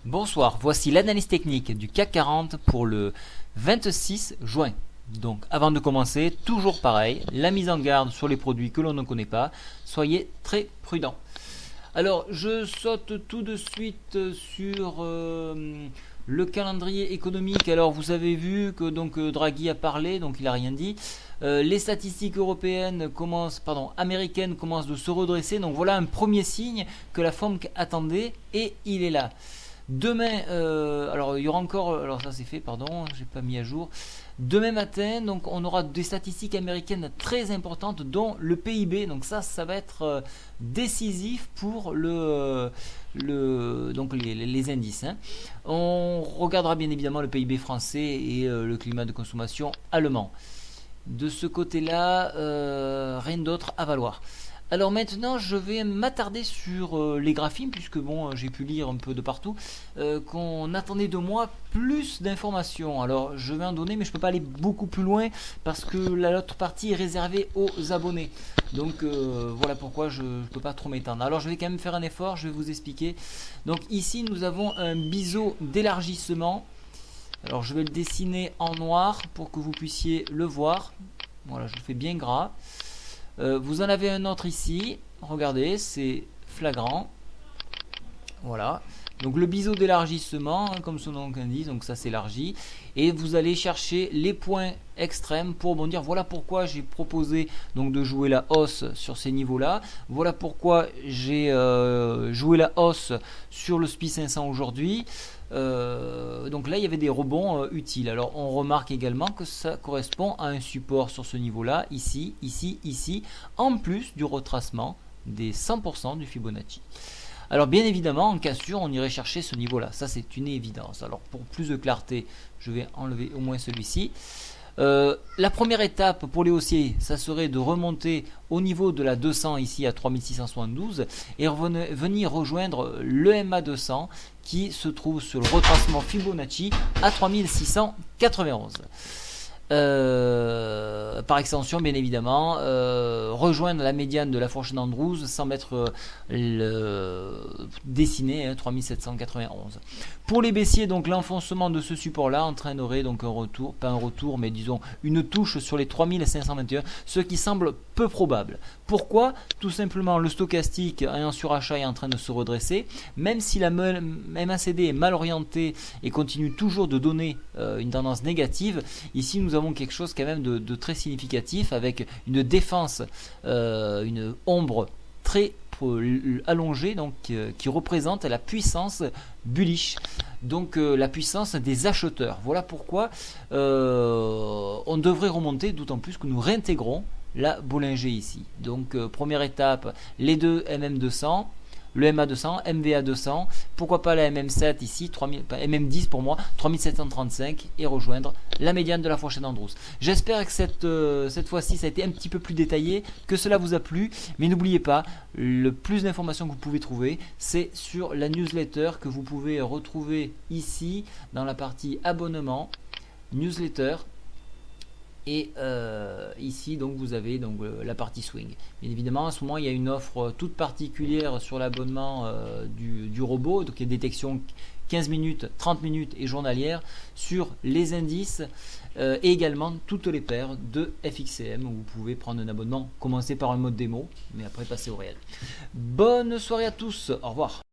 Bonsoir, voici l'analyse technique du CAC 40 pour le 26 juin. Donc avant de commencer, toujours pareil, la mise en garde sur les produits que l'on ne connaît pas, soyez très prudents. Alors je saute tout de suite sur le calendrier économique. Alors vous avez vu que Draghi a parlé, donc il n'a rien dit. Les statistiques américaines commencent de se redresser. Donc voilà un premier signe que la FOMC attendait et il est là. Demain, alors il y aura encore, alors ça c'est fait, pardon, j'ai pas mis à jour. Demain matin, donc on aura des statistiques américaines très importantes, dont le PIB. Donc ça va être décisif pour donc les indices. On regardera bien évidemment le PIB français et le climat de consommation allemand. De ce côté-là, rien d'autre à valoir. Alors maintenant, je vais m'attarder sur les graphimes, puisque bon, j'ai pu lire un peu de partout qu'on attendait de moi plus d'informations. Alors je vais en donner, mais je ne peux pas aller beaucoup plus loin parce que l'autre partie est réservée aux abonnés. Donc voilà pourquoi je ne peux pas trop m'étendre. Alors je vais quand même faire un effort, je vais vous expliquer. Donc ici, nous avons un biseau d'élargissement. Alors je vais le dessiner en noir pour que vous puissiez le voir. Voilà, je le fais bien gras. Vous en avez un autre ici, regardez, c'est flagrant. Voilà, donc le biseau d'élargissement, comme son nom l'indique, donc ça s'élargit. Et vous allez chercher les points extrêmes pour rebondir. Voilà pourquoi j'ai proposé donc de jouer la hausse sur ces niveaux-là. Voilà pourquoi j'ai joué la hausse sur le SPI 500 aujourd'hui. Donc là il y avait des rebonds utiles. Alors on remarque également que ça correspond à un support sur ce niveau là, ici, en plus du retracement des 100% du Fibonacci. Alors bien évidemment en cassure on irait chercher ce niveau là, ça c'est une évidence. Alors pour plus de clarté je vais enlever au moins celui-ci. La première étape pour les haussiers, ça serait de remonter au niveau de la 200 ici à 3672 et venir rejoindre le MA200 qui se trouve sur le retracement Fibonacci à 3691. Par extension bien évidemment rejoindre la médiane de la fourchette Andrews sans mettre dessiné 3791. Pour les baissiers, donc l'enfoncement de ce support là entraînerait donc un retour, pas un retour mais disons une touche sur les 3521, ce qui semble peu probable. Pourquoi? Tout simplement le stochastique en surachat est en train de se redresser, même si la MACD est mal orientée et continue toujours de donner une tendance négative. Ici nous avons quelque chose quand même de très significatif avec une défense, une ombre très allongée donc qui représente la puissance bullish, donc la puissance des acheteurs. Voilà pourquoi on devrait remonter, d'autant plus que nous réintégrons la Bollinger ici. Donc première étape, les deux MM200, le MA200, MVA200, pourquoi pas la MM7 ici, MM10 pour moi, 3735 et rejoindre la médiane de la fourchette Andrews. J'espère que cette fois-ci ça a été un petit peu plus détaillé, que cela vous a plu, mais n'oubliez pas, le plus d'informations que vous pouvez trouver, c'est sur la newsletter que vous pouvez retrouver ici dans la partie abonnement, newsletter. Et ici donc vous avez donc la partie swing. Bien évidemment à ce moment il y a une offre toute particulière sur l'abonnement du robot, donc il y a détection 15 minutes, 30 minutes et journalière sur les indices et également toutes les paires de FXCM où vous pouvez prendre un abonnement, commencer par un mode démo mais après passer au réel. Bonne soirée à tous, au revoir.